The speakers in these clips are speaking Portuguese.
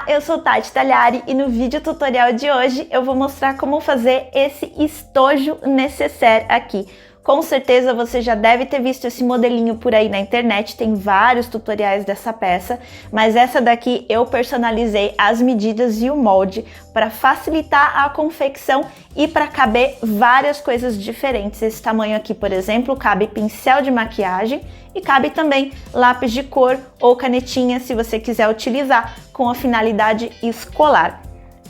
Olá, eu sou Tati Tagliari e no vídeo tutorial de hoje eu vou mostrar como fazer esse estojo nécessaire aqui. Com certeza você já deve ter visto esse modelinho por aí na internet, tem vários tutoriais dessa peça, mas essa daqui eu personalizei as medidas e o molde para facilitar a confecção e para caber várias coisas diferentes. Esse tamanho aqui, por exemplo, cabe pincel de maquiagem e cabe também lápis de cor ou canetinha se você quiser utilizar com a finalidade escolar.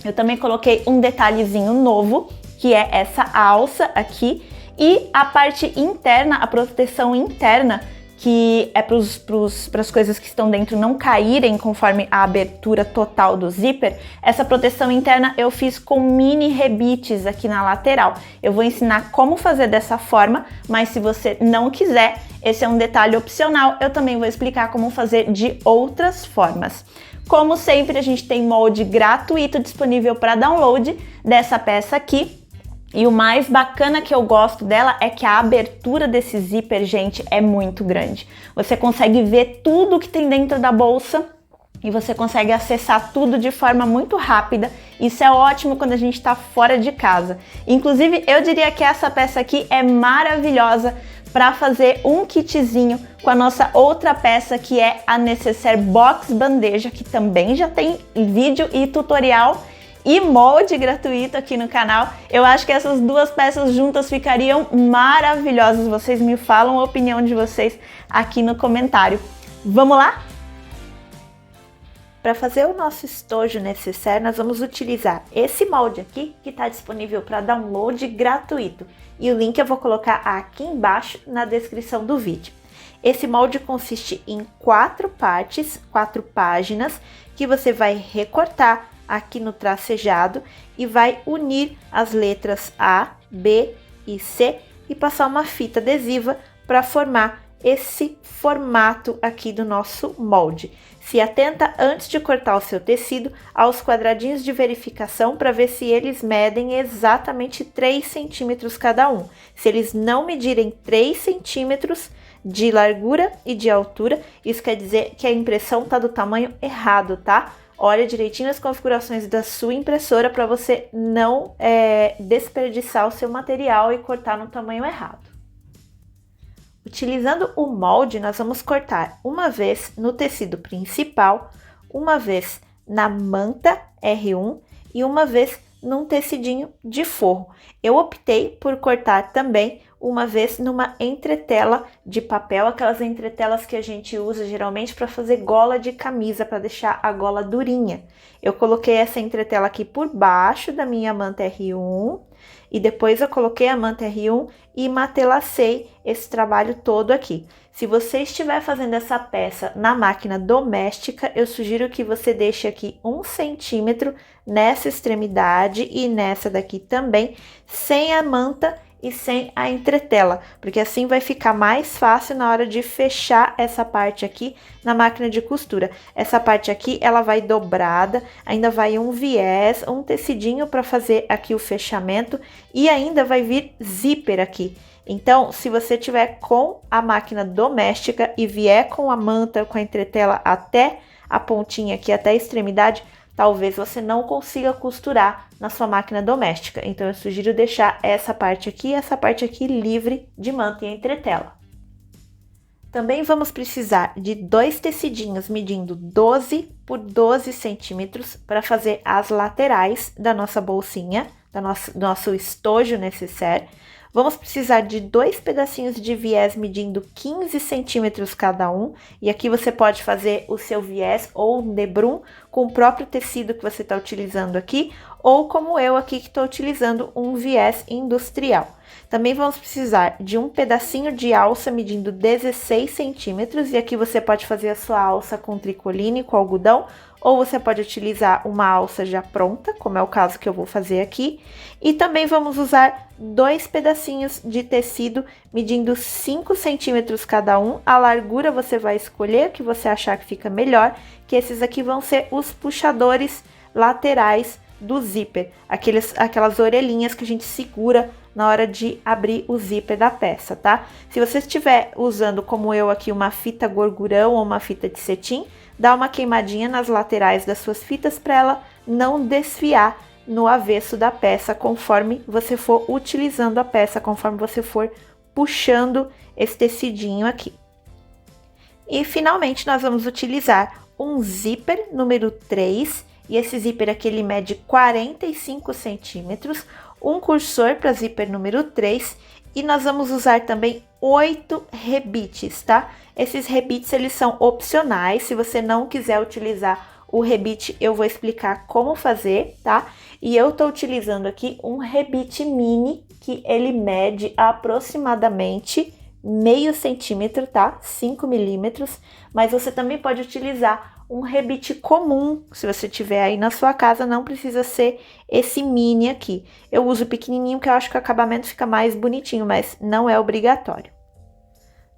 Eu também coloquei um detalhezinho novo, que é essa alça aqui, e a parte interna, a proteção interna, que é para as coisas que estão dentro não caírem conforme a abertura total do zíper. Essa proteção interna eu fiz com mini rebites aqui na lateral. Eu vou ensinar como fazer dessa forma, mas se você não quiser, esse é um detalhe opcional, eu também vou explicar como fazer de outras formas. Como sempre, a gente tem molde gratuito disponível para download dessa peça aqui. E o mais bacana que eu gosto dela é que a abertura desse zíper, gente, é muito grande. Você consegue ver tudo que tem dentro da bolsa e você consegue acessar tudo de forma muito rápida. Isso é ótimo quando a gente está fora de casa. Inclusive, eu diria que essa peça aqui é maravilhosa para fazer um kitzinho com a nossa outra peça, que é a Necessaire Box Bandeja, que também já tem vídeo e tutorial e molde gratuito aqui no canal. Eu acho que essas duas peças juntas ficariam maravilhosas. Vocês me falam a opinião de vocês aqui no comentário. Vamos lá? Para fazer o nosso estojo nécessaire, nós vamos utilizar esse molde aqui, que está disponível para download gratuito. E o link eu vou colocar aqui embaixo na descrição do vídeo. Esse molde consiste em 4 partes, 4 páginas, que você vai recortar aqui no tracejado e vai unir as letras A, B e C e passar uma fita adesiva para formar esse formato aqui do nosso molde. Se atenta antes de cortar o seu tecido aos quadradinhos de verificação para ver se eles medem exatamente 3 centímetros cada um. Se eles não medirem 3 centímetros de largura e de altura, isso quer dizer que a impressão está do tamanho errado, tá? Olha direitinho as configurações da sua impressora para você não desperdiçar o seu material e cortar no tamanho errado. Utilizando o molde, nós vamos cortar uma vez no tecido principal, uma vez na manta R1 e uma vez num tecidinho de forro. Eu optei por cortar também uma vez numa entretela de papel, aquelas entretelas que a gente usa geralmente para fazer gola de camisa, para deixar a gola durinha. Eu coloquei essa entretela aqui por baixo da minha manta R1 e depois eu coloquei a manta R1 e matelacei esse trabalho todo aqui. Se você estiver fazendo essa peça na máquina doméstica, eu sugiro que você deixe aqui 1 centímetro nessa extremidade e nessa daqui também, sem a manta e sem a entretela, porque assim vai ficar mais fácil na hora de fechar essa parte aqui na máquina de costura. Essa parte aqui, ela vai dobrada, ainda vai um viés, um tecidinho para fazer aqui o fechamento e ainda vai vir zíper aqui. Então, se você tiver com a máquina doméstica e vier com a manta, com a entretela até a pontinha aqui, até a extremidade, talvez você não consiga costurar na sua máquina doméstica. Então, eu sugiro deixar essa parte aqui e essa parte aqui livre de manta e entretela. Também vamos precisar de 2 tecidinhos medindo 12 por 12 centímetros para fazer as laterais da nossa bolsinha, do nosso estojo nécessaire. Vamos precisar de 2 pedacinhos de viés medindo 15 centímetros cada um. E aqui você pode fazer o seu viés ou um debrum com o próprio tecido que você está utilizando aqui, ou como eu aqui que estou utilizando um viés industrial. Também vamos precisar de um pedacinho de alça medindo 16 centímetros. E aqui você pode fazer a sua alça com tricoline, com algodão, ou você pode utilizar uma alça já pronta, como é o caso que eu vou fazer aqui. E também vamos usar 2 pedacinhos de tecido medindo 5 centímetros cada um. A largura você vai escolher o que você achar que fica melhor, que esses aqui vão ser os puxadores laterais do zíper, aquelas orelhinhas que a gente segura na hora de abrir o zíper da peça, tá? Se você estiver usando, como eu aqui, uma fita gorgurão ou uma fita de cetim, dá uma queimadinha nas laterais das suas fitas para ela não desfiar no avesso da peça conforme você for utilizando a peça, conforme você for puxando esse tecidinho aqui. E finalmente nós vamos utilizar um zíper número 3, e esse zíper aqui ele mede 45 centímetros, um cursor para zíper número 3, e nós vamos usar também 8 rebites, tá? Esses rebites eles são opcionais, se você não quiser utilizar o rebite, eu vou explicar como fazer, tá? E eu tô utilizando aqui um rebite mini, que ele mede aproximadamente meio centímetro, tá? 5 milímetros, mas você também pode utilizar um rebite comum, se você tiver aí na sua casa, não precisa ser esse mini aqui. Eu uso pequenininho, que eu acho que o acabamento fica mais bonitinho, mas não é obrigatório.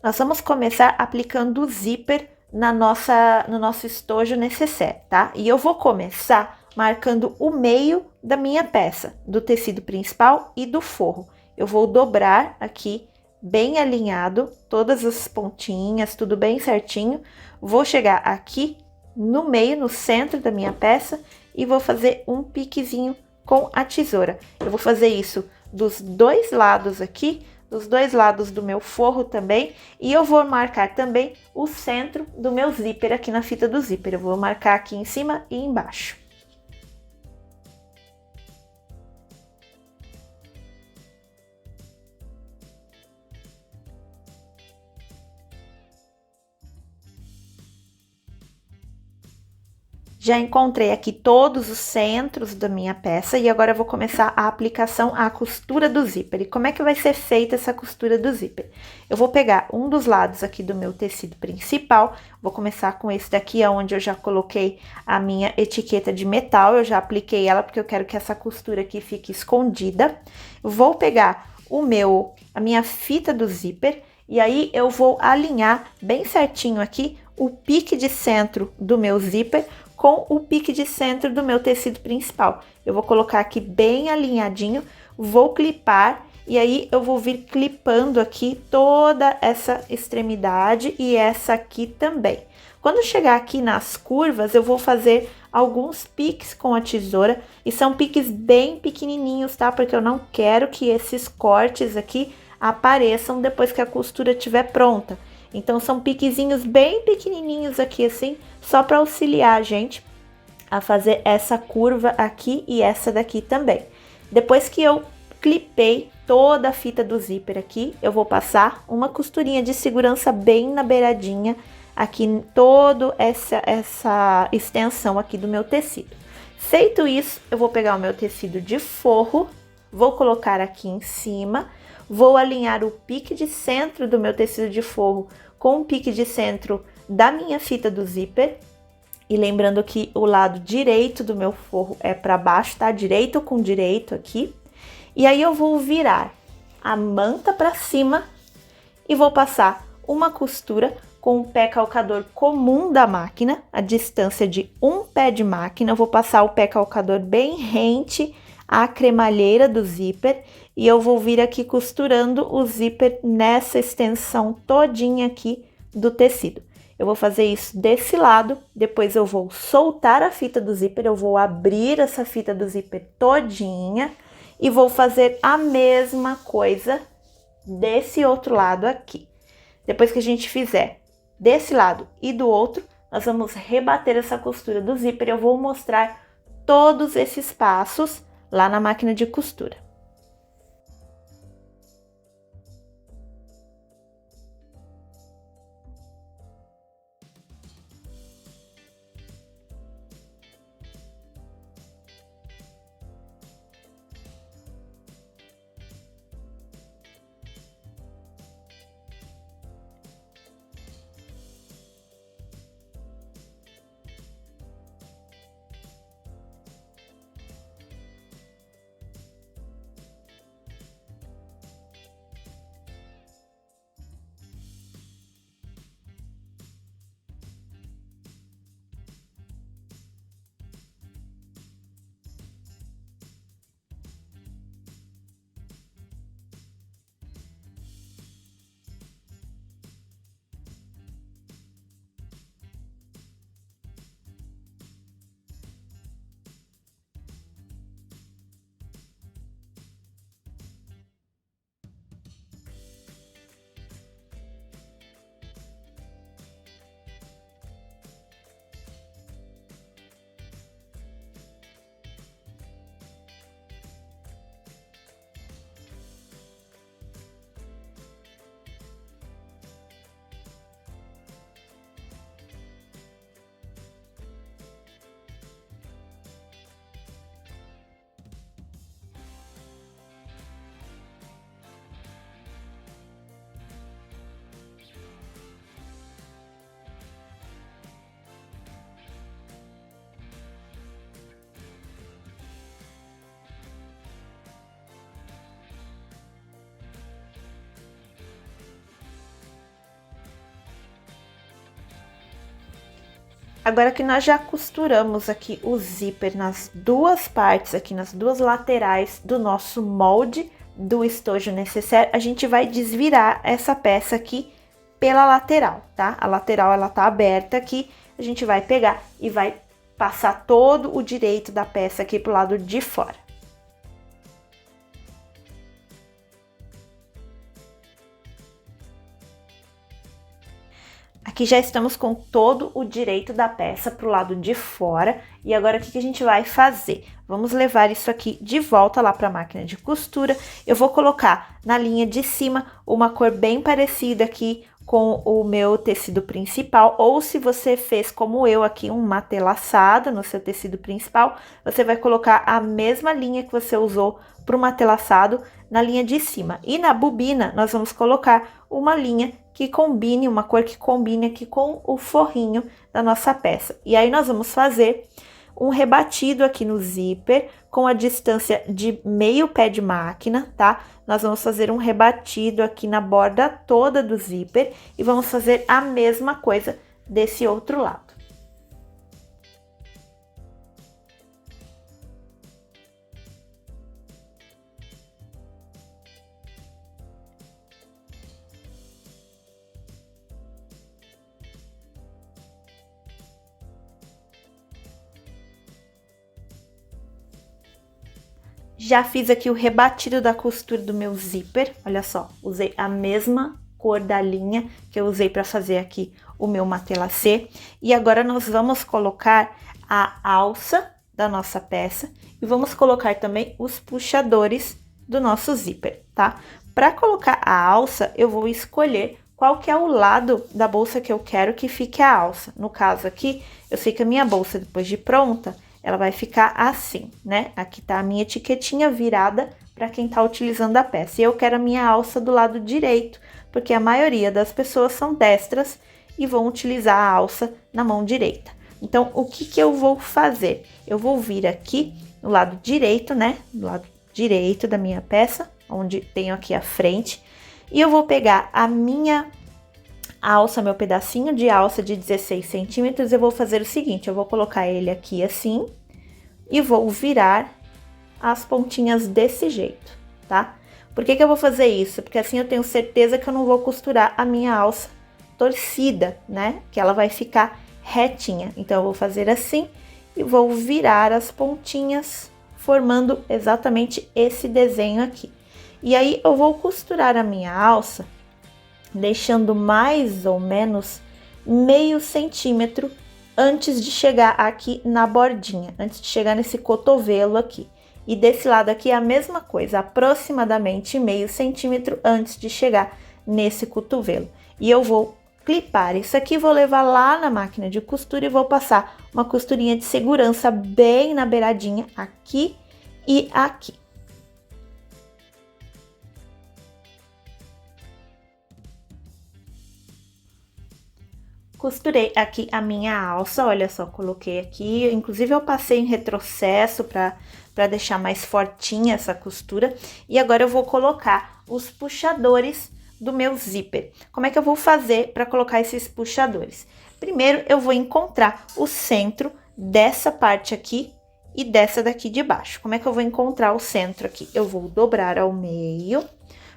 Nós vamos começar aplicando o zíper no nosso estojo necessaire, tá? E eu vou começar marcando o meio da minha peça, do tecido principal e do forro. Eu vou dobrar aqui bem alinhado, todas as pontinhas, tudo bem certinho. Vou chegar aqui no meio, no centro da minha peça e vou fazer um piquezinho com a tesoura. Eu vou fazer isso dos dois lados aqui, dos dois lados do meu forro também, e eu vou marcar também o centro do meu zíper aqui na fita do zíper. Eu vou marcar aqui em cima e embaixo. Já encontrei aqui todos os centros da minha peça e agora eu vou começar a aplicação, a costura do zíper. E como é que vai ser feita essa costura do zíper? Eu vou pegar um dos lados aqui do meu tecido principal, vou começar com esse daqui, onde eu já coloquei a minha etiqueta de metal, eu já apliquei ela porque eu quero que essa costura aqui fique escondida. Vou pegar a minha fita do zíper e aí eu vou alinhar bem certinho aqui o pique de centro do meu zíper com o pique de centro do meu tecido principal. Eu vou colocar aqui bem alinhadinho, vou clipar e aí eu vou vir clipando aqui toda essa extremidade e essa aqui também. Quando chegar aqui nas curvas, eu vou fazer alguns piques com a tesoura e são piques bem pequenininhos, tá? Porque eu não quero que esses cortes aqui apareçam depois que a costura estiver pronta. Então, são piquezinhos bem pequenininhos aqui, assim, só para auxiliar a gente a fazer essa curva aqui e essa daqui também. Depois que eu clipei toda a fita do zíper aqui, eu vou passar uma costurinha de segurança bem na beiradinha, aqui em toda essa extensão aqui do meu tecido. Feito isso, eu vou pegar o meu tecido de forro, vou colocar aqui em cima, vou alinhar o pique de centro do meu tecido de forro com o pique de centro da minha fita do zíper. E lembrando que o lado direito do meu forro é para baixo, tá? Direito com direito aqui. E aí eu vou virar a manta para cima e vou passar uma costura com o pé calcador comum da máquina, a distância de um pé de máquina. Eu vou passar o pé calcador bem rente à cremalheira do zíper e eu vou vir aqui costurando o zíper nessa extensão todinha aqui do tecido. Eu vou fazer isso desse lado, depois eu vou soltar a fita do zíper, eu vou abrir essa fita do zíper todinha e vou fazer a mesma coisa desse outro lado aqui. Depois que a gente fizer desse lado e do outro, nós vamos rebater essa costura do zíper. Eu vou mostrar todos esses passos lá na máquina de costura. Agora que nós já costuramos aqui o zíper nas duas partes, aqui nas duas laterais do nosso molde do estojo necessaire, a gente vai desvirar essa peça aqui pela lateral, tá? A lateral, ela tá aberta aqui, a gente vai pegar e vai passar todo o direito da peça aqui pro lado de fora. Aqui já estamos com todo o direito da peça pro lado de fora. E agora, o que a gente vai fazer? Vamos levar isso aqui de volta lá para a máquina de costura. Eu vou colocar na linha de cima uma cor bem parecida aqui com o meu tecido principal. Ou se você fez como eu aqui, um matelaçado no seu tecido principal, você vai colocar a mesma linha que você usou para o matelaçado na linha de cima. E na bobina, nós vamos colocar uma linha que combine, uma cor que combine aqui com o forrinho da nossa peça. E aí, nós vamos fazer um rebatido aqui no zíper com a distância de meio pé de máquina, tá? Nós vamos fazer um rebatido aqui na borda toda do zíper e vamos fazer a mesma coisa desse outro lado. Já fiz aqui o rebatido da costura do meu zíper, olha só, usei a mesma cor da linha que eu usei para fazer aqui o meu matelassé. E agora nós vamos colocar a alça da nossa peça e vamos colocar também os puxadores do nosso zíper, tá? Para colocar a alça, eu vou escolher qual que é o lado da bolsa que eu quero que fique a alça. No caso aqui, eu sei que a minha bolsa, depois de pronta, ela vai ficar assim, né? Aqui tá a minha etiquetinha virada para quem tá utilizando a peça. E eu quero a minha alça do lado direito, porque a maioria das pessoas são destras e vão utilizar a alça na mão direita. Então, o que que eu vou fazer? Eu vou vir aqui no lado direito, né? Do lado direito da minha peça, onde tenho aqui a frente, e eu vou pegar a minha alça, meu pedacinho de alça de 16 centímetros, eu vou fazer o seguinte, eu vou colocar ele aqui assim, e vou virar as pontinhas desse jeito, tá? Por que que eu vou fazer isso? Porque assim eu tenho certeza que eu não vou costurar a minha alça torcida, né? Que ela vai ficar retinha. Então, eu vou fazer assim e vou virar as pontinhas, formando exatamente esse desenho aqui. E aí, eu vou costurar a minha alça, deixando mais ou menos meio centímetro antes de chegar aqui na bordinha, antes de chegar nesse cotovelo aqui. E desse lado aqui é a mesma coisa, aproximadamente meio centímetro antes de chegar nesse cotovelo. E eu vou clipar isso aqui, vou levar lá na máquina de costura e vou passar uma costurinha de segurança bem na beiradinha, aqui e aqui. Costurei aqui a minha alça, olha só, coloquei aqui, inclusive eu passei em retrocesso para deixar mais fortinha essa costura. E agora eu vou colocar os puxadores do meu zíper. Como é que eu vou fazer para colocar esses puxadores? Primeiro, eu vou encontrar o centro dessa parte aqui e dessa daqui de baixo. Como é que eu vou encontrar o centro aqui? Eu vou dobrar ao meio,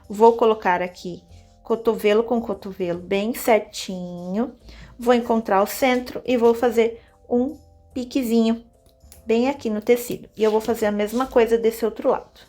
vou colocar aqui cotovelo com cotovelo bem certinho, vou encontrar o centro e vou fazer um piquezinho bem aqui no tecido. E eu vou fazer a mesma coisa desse outro lado.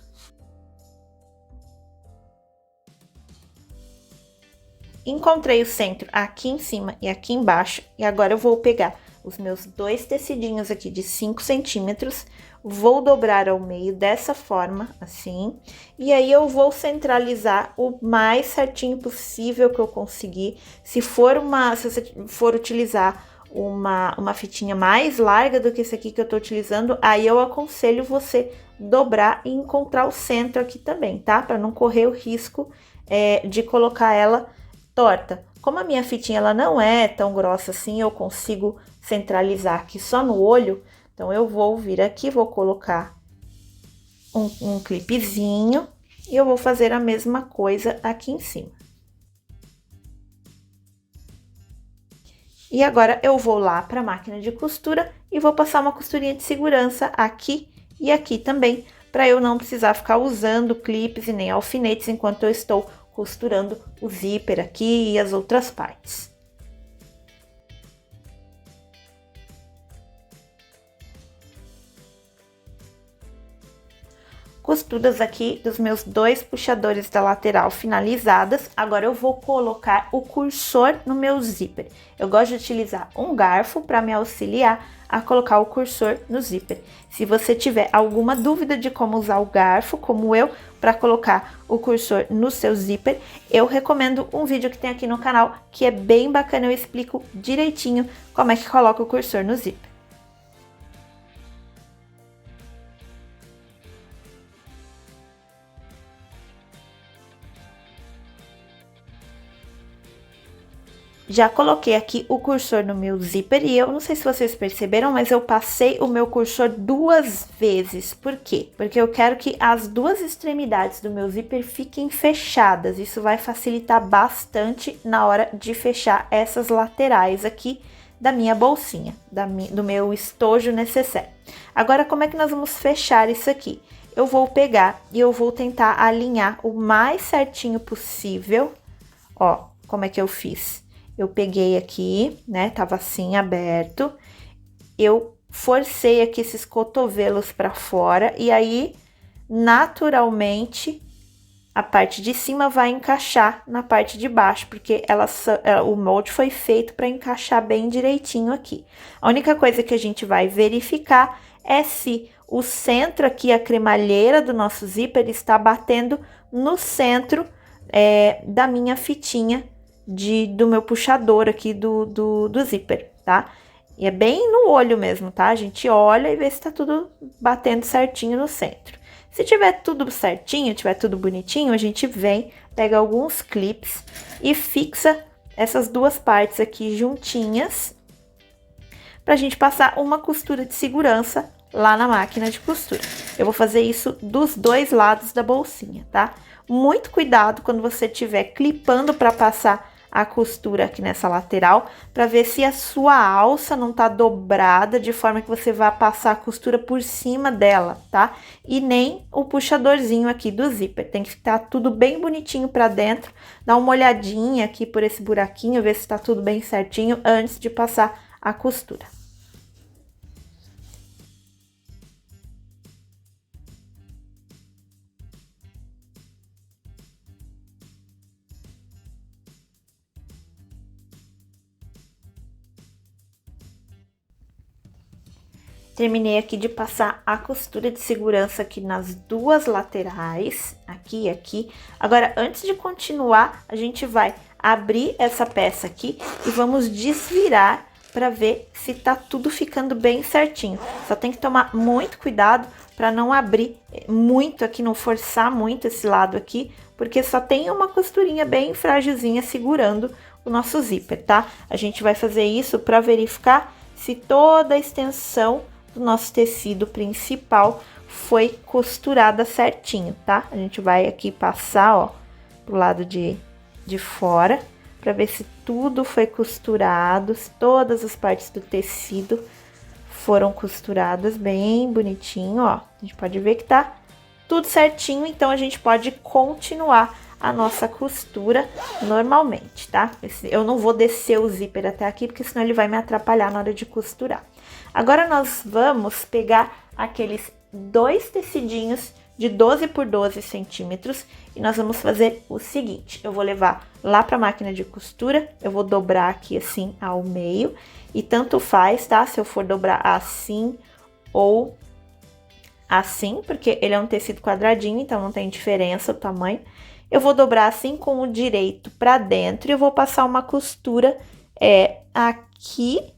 Encontrei o centro aqui em cima e aqui embaixo, e agora eu vou pegar os meus dois tecidinhos aqui de 5 centímetros, vou dobrar ao meio dessa forma, assim, e aí eu vou centralizar o mais certinho possível que eu conseguir. Se você for utilizar uma fitinha mais larga do que esse aqui que eu tô utilizando, aí eu aconselho você dobrar e encontrar o centro aqui também, tá? Para não correr o risco de colocar ela torta. Como a minha fitinha ela não é tão grossa assim, eu consigo centralizar aqui só no olho, então eu vou vir aqui, vou colocar um clipezinho e eu vou fazer a mesma coisa aqui em cima. E agora eu vou lá para a máquina de costura e vou passar uma costurinha de segurança aqui e aqui também, para eu não precisar ficar usando clipes e nem alfinetes enquanto eu estou costurando o zíper aqui e as outras partes. Costuras aqui dos meus 2 puxadores da lateral finalizadas. Agora eu vou colocar o cursor no meu zíper. Eu gosto de utilizar um garfo para me auxiliar a colocar o cursor no zíper. Se você tiver alguma dúvida de como usar o garfo, como eu, para colocar o cursor no seu zíper, eu recomendo um vídeo que tem aqui no canal, que é bem bacana, eu explico direitinho como é que coloca o cursor no zíper. Já coloquei aqui o cursor no meu zíper e eu não sei se vocês perceberam, mas eu passei o meu cursor 2 vezes. Por quê? Porque eu quero que as 2 extremidades do meu zíper fiquem fechadas. Isso vai facilitar bastante na hora de fechar essas laterais aqui da minha bolsinha, do meu estojo necessaire. Agora, como é que nós vamos fechar isso aqui? Eu vou pegar e eu vou tentar alinhar o mais certinho possível. Ó, como é que eu fiz? Eu peguei aqui, né, tava assim aberto, eu forcei aqui esses cotovelos para fora e aí, naturalmente, a parte de cima vai encaixar na parte de baixo, porque o molde foi feito para encaixar bem direitinho aqui. A única coisa que a gente vai verificar é se o centro aqui, a cremalheira do nosso zíper, está batendo no centro da minha fitinha do meu puxador aqui do zíper, tá? E é bem no olho mesmo, tá? A gente olha e vê se tá tudo batendo certinho no centro. Se tiver tudo certinho, tiver tudo bonitinho, a gente vem, pega alguns clips e fixa essas 2 partes aqui juntinhas pra gente passar uma costura de segurança lá na máquina de costura. Eu vou fazer isso dos 2 lados da bolsinha, tá? Muito cuidado quando você estiver clipando para passar a costura aqui nessa lateral, para ver se a sua alça não tá dobrada, de forma que você vá passar a costura por cima dela, tá? E nem o puxadorzinho aqui do zíper, tem que estar tudo bem bonitinho para dentro, dá uma olhadinha aqui por esse buraquinho, ver se tá tudo bem certinho antes de passar a costura. Terminei aqui de passar a costura de segurança aqui nas 2 laterais, aqui e aqui. Agora, antes de continuar, a gente vai abrir essa peça aqui e vamos desvirar para ver se tá tudo ficando bem certinho. Só tem que tomar muito cuidado para não abrir muito aqui, não forçar muito esse lado aqui, porque só tem uma costurinha bem frágilzinha segurando o nosso zíper, tá? A gente vai fazer isso para verificar se toda a extensão do nosso tecido principal foi costurada certinho, tá? A gente vai aqui passar, ó, pro lado de fora, para ver se tudo foi costurado, se todas as partes do tecido foram costuradas bem bonitinho, ó. A gente pode ver que tá tudo certinho, então a gente pode continuar a nossa costura normalmente, tá? Eu não vou descer o zíper até aqui, porque senão ele vai me atrapalhar na hora de costurar. Agora, nós vamos pegar aqueles 2 tecidinhos de 12 por 12 centímetros e nós vamos fazer o seguinte: eu vou levar lá para a máquina de costura, eu vou dobrar aqui assim ao meio e tanto faz, tá? Se eu for dobrar assim ou assim, porque ele é um tecido quadradinho, então não tem diferença o tamanho. Eu vou dobrar assim com o direito para dentro e eu vou passar uma costura aqui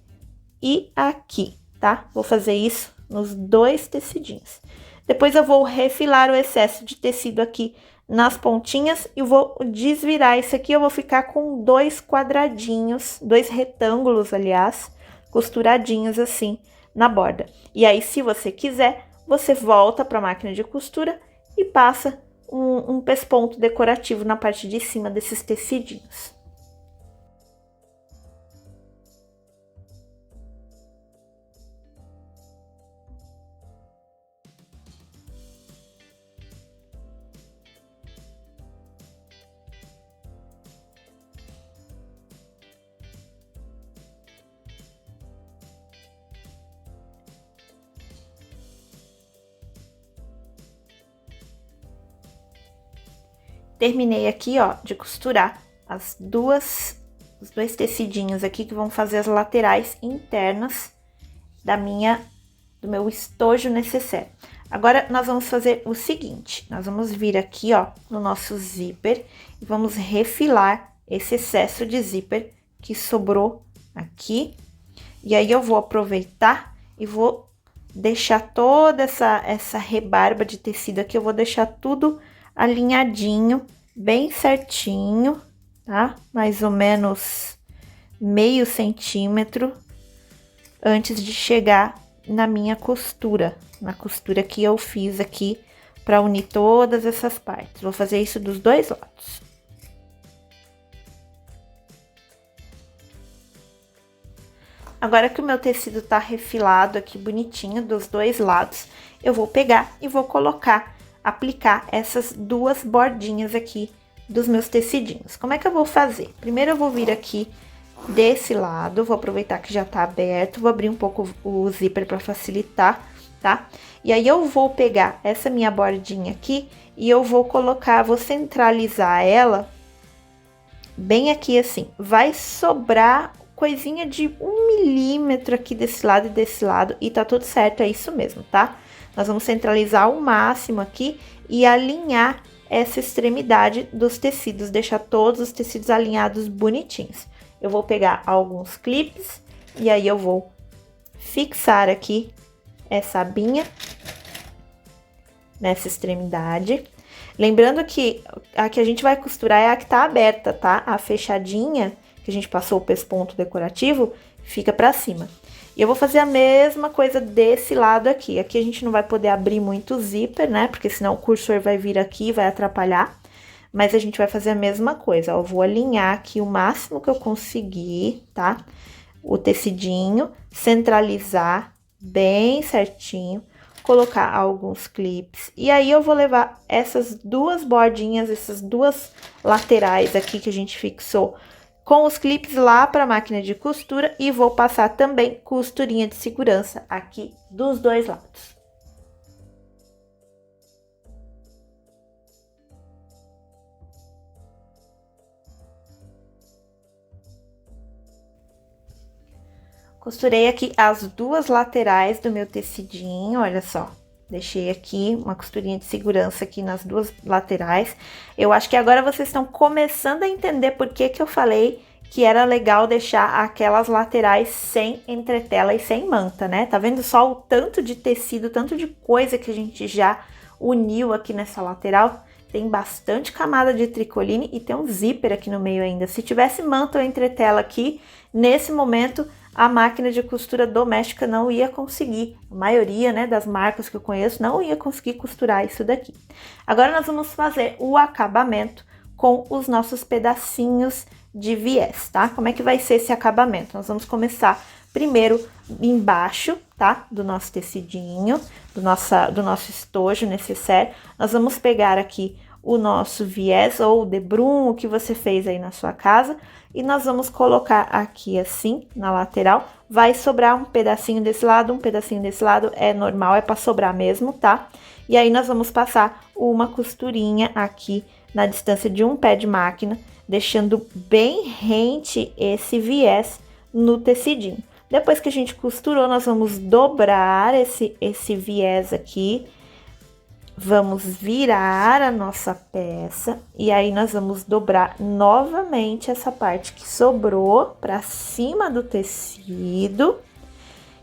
e aqui, tá? Vou fazer isso nos 2 tecidinhos. Depois eu vou refilar o excesso de tecido aqui nas pontinhas e vou desvirar isso aqui. Eu vou ficar com 2 quadradinhos, 2 retângulos, aliás, costuradinhos assim na borda. E aí, se você quiser, você volta para a máquina de costura e passa um pesponto decorativo na parte de cima desses tecidinhos. terminei aqui, ó, de costurar os dois tecidinhos aqui que vão fazer as laterais internas do meu estojo necessaire. Agora, nós vamos fazer o seguinte, nós vamos vir aqui, ó, no nosso zíper e vamos refilar esse excesso de zíper que sobrou aqui. E aí, eu vou aproveitar e vou deixar toda essa rebarba de tecido aqui, eu vou deixar tudo alinhadinho, bem certinho, tá? Mais ou menos meio centímetro antes de chegar na minha costura, na costura que eu fiz aqui para unir todas essas partes. Vou fazer isso dos dois lados. Agora que o meu tecido tá refilado aqui bonitinho dos dois lados, eu vou pegar e vou aplicar essas duas bordinhas aqui dos meus tecidinhos. Como é que eu vou fazer? Primeiro eu vou vir aqui desse lado, vou aproveitar que já tá aberto, vou abrir um pouco o zíper para facilitar, tá? E aí eu vou pegar essa minha bordinha aqui e eu vou vou centralizar ela bem aqui assim. Vai sobrar coisinha de 1 milímetro aqui desse lado e desse lado e tá tudo certo, é isso mesmo, tá? Nós vamos centralizar ao máximo aqui e alinhar essa extremidade dos tecidos, deixar todos os tecidos alinhados bonitinhos. Eu vou pegar alguns clipes e aí eu vou fixar aqui essa abinha nessa extremidade. Lembrando que a que a gente vai costurar é a que tá aberta, tá? A fechadinha, que a gente passou o pesponto decorativo, fica pra cima. E eu vou fazer a mesma coisa desse lado aqui. Aqui a gente não vai poder abrir muito o zíper, né? Porque senão o cursor vai vir aqui e vai atrapalhar. Mas a gente vai fazer a mesma coisa, ó. Eu vou alinhar aqui o máximo que eu conseguir, tá? O tecidinho, centralizar bem certinho, colocar alguns clipes. E aí, eu vou levar essas duas bordinhas, essas duas laterais aqui que a gente fixou com os clipes lá para a máquina de costura e vou passar também costurinha de segurança aqui dos dois lados. Costurei aqui as duas laterais do meu tecidinho, olha só. Deixei aqui uma costurinha de segurança aqui nas duas laterais. Eu acho que agora vocês estão começando a entender por que que eu falei que era legal deixar aquelas laterais sem entretela e sem manta, né? Tá vendo só o tanto de tecido, tanto de coisa que a gente já uniu aqui nessa lateral? Tem bastante camada de tricoline e tem um zíper aqui no meio ainda. Se tivesse manta ou entretela aqui, nesse momento a máquina de costura doméstica não ia conseguir. A maioria, né, das marcas que eu conheço não ia conseguir costurar isso daqui. Agora nós vamos fazer o acabamento com os nossos pedacinhos de viés, tá? Como é que vai ser esse acabamento? Nós vamos começar primeiro embaixo, tá? Do nosso tecidinho, do nosso estojo necessaire. Nós vamos pegar aqui o nosso viés ou o debrum, o que você fez aí na sua casa, e nós vamos colocar aqui assim, na lateral. Vai sobrar um pedacinho desse lado, um pedacinho desse lado, é normal, é para sobrar mesmo, tá? E aí, nós vamos passar uma costurinha aqui na distância de um pé de máquina, deixando bem rente esse viés no tecidinho. Depois que a gente costurou, nós vamos dobrar esse viés aqui. Vamos virar a nossa peça e aí nós vamos dobrar novamente essa parte que sobrou para cima do tecido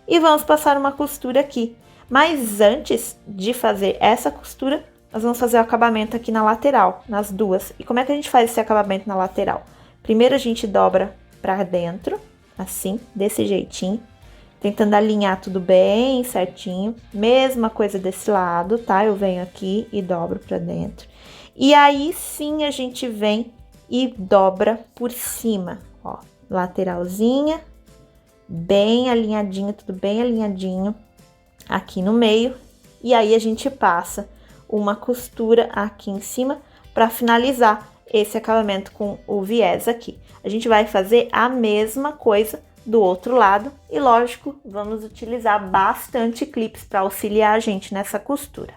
e vamos passar uma costura aqui. Mas antes de fazer essa costura, nós vamos fazer o acabamento aqui na lateral, nas duas. E como é que a gente faz esse acabamento na lateral? Primeiro a gente dobra para dentro, assim, desse jeitinho. Tentando alinhar tudo bem certinho. Mesma coisa desse lado, tá? Eu venho aqui e dobro pra dentro. E aí, sim, a gente vem e dobra por cima, ó. Lateralzinha, bem alinhadinho, tudo bem alinhadinho aqui no meio. E aí, a gente passa uma costura aqui em cima pra finalizar esse acabamento com o viés aqui. A gente vai fazer a mesma coisa do outro lado e, lógico, vamos utilizar bastante clipes para auxiliar a gente nessa costura.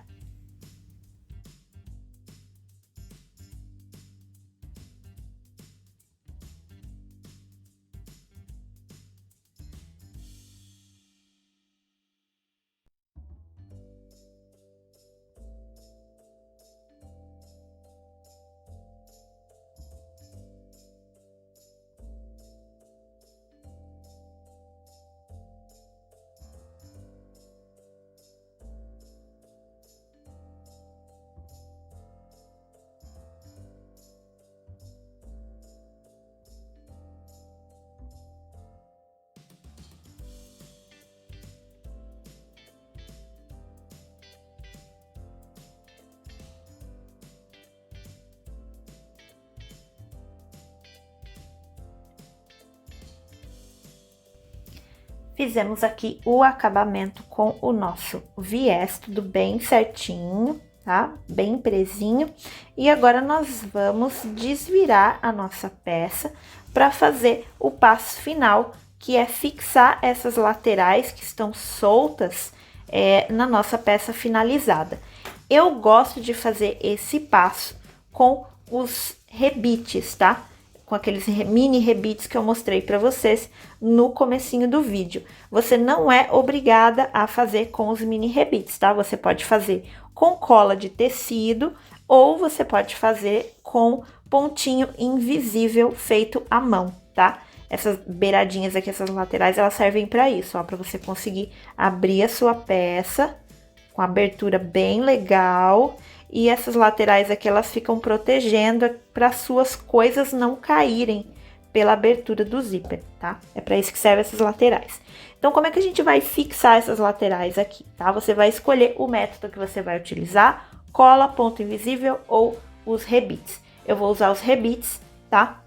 Fizemos aqui o acabamento com o nosso viés, tudo bem certinho, tá? Bem presinho. E agora nós vamos desvirar a nossa peça para fazer o passo final, que é fixar essas laterais que estão soltas na nossa peça finalizada. Eu gosto de fazer esse passo com os rebites, tá? Com aqueles mini rebites que eu mostrei para vocês no comecinho do vídeo. Você não é obrigada a fazer com os mini rebites, tá? Você pode fazer com cola de tecido ou você pode fazer com pontinho invisível feito à mão, tá? Essas beiradinhas aqui, essas laterais, elas servem para isso, ó, para você conseguir abrir a sua peça com abertura bem legal. E essas laterais aqui, elas ficam protegendo para suas coisas não caírem pela abertura do zíper, tá? É para isso que servem essas laterais. Então, como é que a gente vai fixar essas laterais aqui, tá? Você vai escolher o método que você vai utilizar, cola, ponto invisível ou os rebites. Eu vou usar os rebites, tá?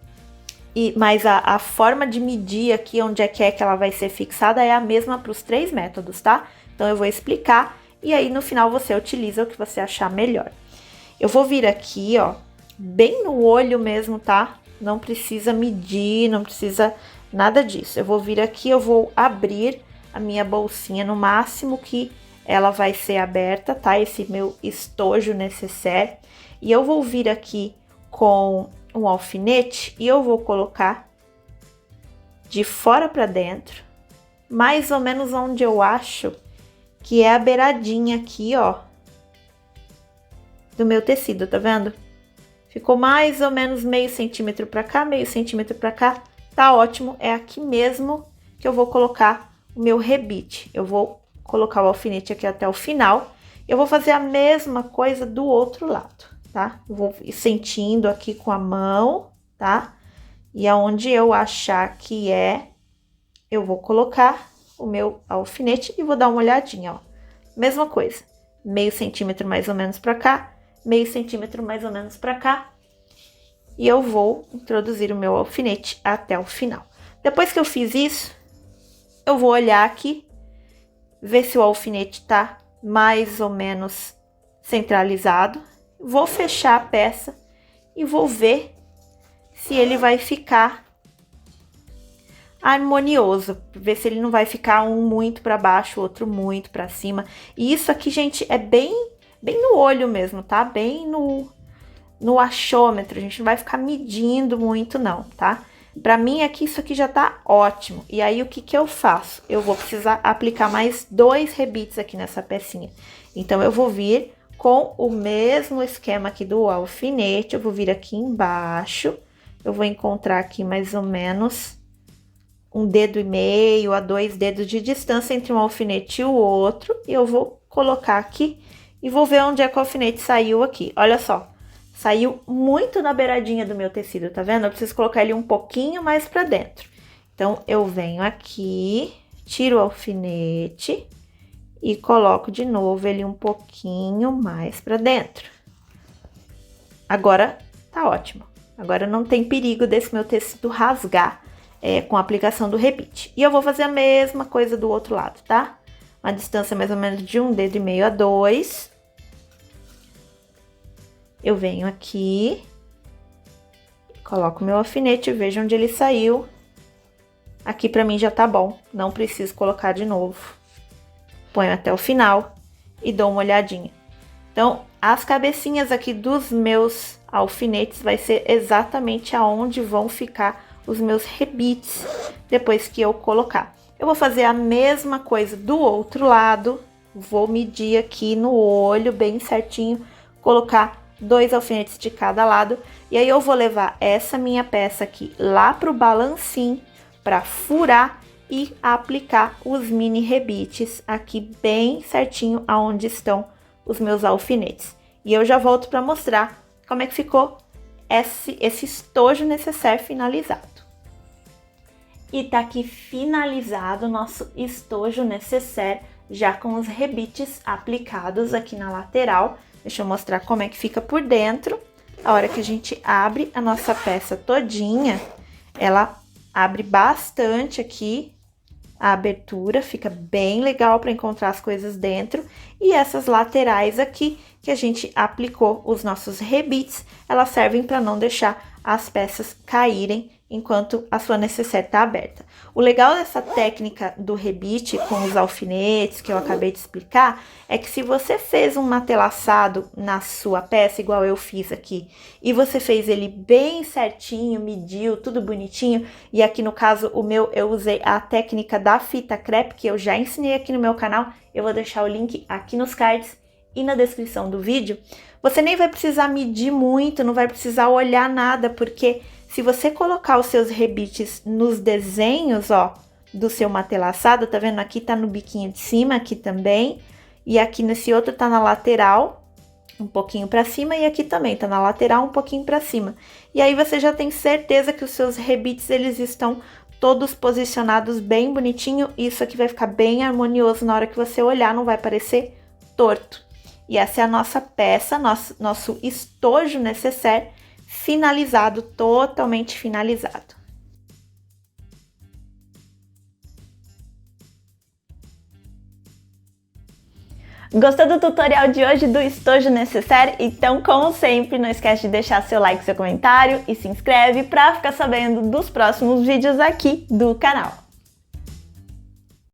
Mas a forma de medir aqui onde é que ela vai ser fixada é a mesma para os 3 métodos, tá? Então, eu vou explicar e aí no final você utiliza o que você achar melhor. Eu vou vir aqui, ó, bem no olho mesmo, tá? Não precisa medir, não precisa nada disso. Eu vou vir aqui, eu vou abrir a minha bolsinha no máximo que ela vai ser aberta, tá? Esse meu estojo necessaire. E eu vou vir aqui com um alfinete e eu vou colocar de fora para dentro, mais ou menos onde eu acho que é a beiradinha aqui, ó, do meu tecido, tá vendo? Ficou mais ou menos meio centímetro para cá, meio centímetro para cá, tá ótimo. É aqui mesmo que eu vou colocar o meu rebite. Eu vou colocar o alfinete aqui até o final. Eu vou fazer a mesma coisa do outro lado, tá? Eu vou ir sentindo aqui com a mão, tá? E aonde eu achar que eu vou colocar o meu alfinete e vou dar uma olhadinha, ó. Mesma coisa, meio centímetro mais ou menos para cá, meio centímetro mais ou menos para cá. E eu vou introduzir o meu alfinete até o final. Depois que eu fiz isso, eu vou olhar aqui, ver se o alfinete tá mais ou menos centralizado. Vou fechar a peça e vou ver se ele vai ficar harmonioso, ver se ele não vai ficar um muito para baixo, outro muito para cima. E isso aqui, gente, é bem no olho mesmo, tá? Bem no achômetro. A gente não vai ficar medindo muito não, tá? Para mim aqui, isso aqui já tá ótimo. E aí, o que que eu faço? Eu vou precisar aplicar mais 2 rebites aqui nessa pecinha. Então, eu vou vir com o mesmo esquema aqui do alfinete. Eu vou vir aqui embaixo. Eu vou encontrar aqui mais ou menos 1,5 dedo a 2 dedos de distância entre um alfinete e o outro. E eu vou colocar aqui e vou ver onde é que o alfinete saiu aqui. Olha só, saiu muito na beiradinha do meu tecido, tá vendo? Eu preciso colocar ele um pouquinho mais pra dentro. Então, eu venho aqui, tiro o alfinete e coloco de novo ele um pouquinho mais pra dentro. Agora, tá ótimo. Agora não tem perigo desse meu tecido rasgar com a aplicação do rebite. E eu vou fazer a mesma coisa do outro lado, tá? Uma distância mais ou menos de 1,5 dedo a 2. Eu venho aqui, coloco meu alfinete, vejo onde ele saiu. Aqui pra mim já tá bom, não preciso colocar de novo. Ponho até o final e dou uma olhadinha. Então, as cabecinhas aqui dos meus alfinetes vai ser exatamente aonde vão ficar os meus rebites depois que eu colocar. Eu vou fazer a mesma coisa do outro lado, vou medir aqui no olho bem certinho, colocar 2 alfinetes de cada lado, e aí eu vou levar essa minha peça aqui lá pro balancim para furar e aplicar os mini rebites aqui bem certinho aonde estão os meus alfinetes. E eu já volto para mostrar como é que ficou esse estojo necessaire finalizado. E tá aqui finalizado o nosso estojo necessaire, já com os rebites aplicados aqui na lateral. Deixa eu mostrar como é que fica por dentro. A hora que a gente abre a nossa peça todinha, ela abre bastante aqui a abertura, fica bem legal para encontrar as coisas dentro. E essas laterais aqui, que a gente aplicou os nossos rebites, elas servem para não deixar as peças caírem enquanto a sua necessaire está aberta. O legal dessa técnica do rebite com os alfinetes que eu acabei de explicar é que se você fez um matelaçado na sua peça, igual eu fiz aqui, e você fez ele bem certinho, mediu, tudo bonitinho, e aqui no caso o meu eu usei a técnica da fita crepe, que eu já ensinei aqui no meu canal, eu vou deixar o link aqui nos cards e na descrição do vídeo, você nem vai precisar medir muito, não vai precisar olhar nada, porque se você colocar os seus rebites nos desenhos, ó, do seu matelaçado, tá vendo? Aqui tá no biquinho de cima, aqui também, e aqui nesse outro tá na lateral, um pouquinho pra cima, e aqui também tá na lateral, um pouquinho pra cima. E aí você já tem certeza que os seus rebites, eles estão todos posicionados bem bonitinho, e isso aqui vai ficar bem harmonioso na hora que você olhar, não vai parecer torto. E essa é a nossa peça, nosso estojo necessaire finalizado, totalmente finalizado. Gostou do tutorial de hoje do estojo necessaire? Então, como sempre, não esquece de deixar seu like, seu comentário e se inscreve para ficar sabendo dos próximos vídeos aqui do canal.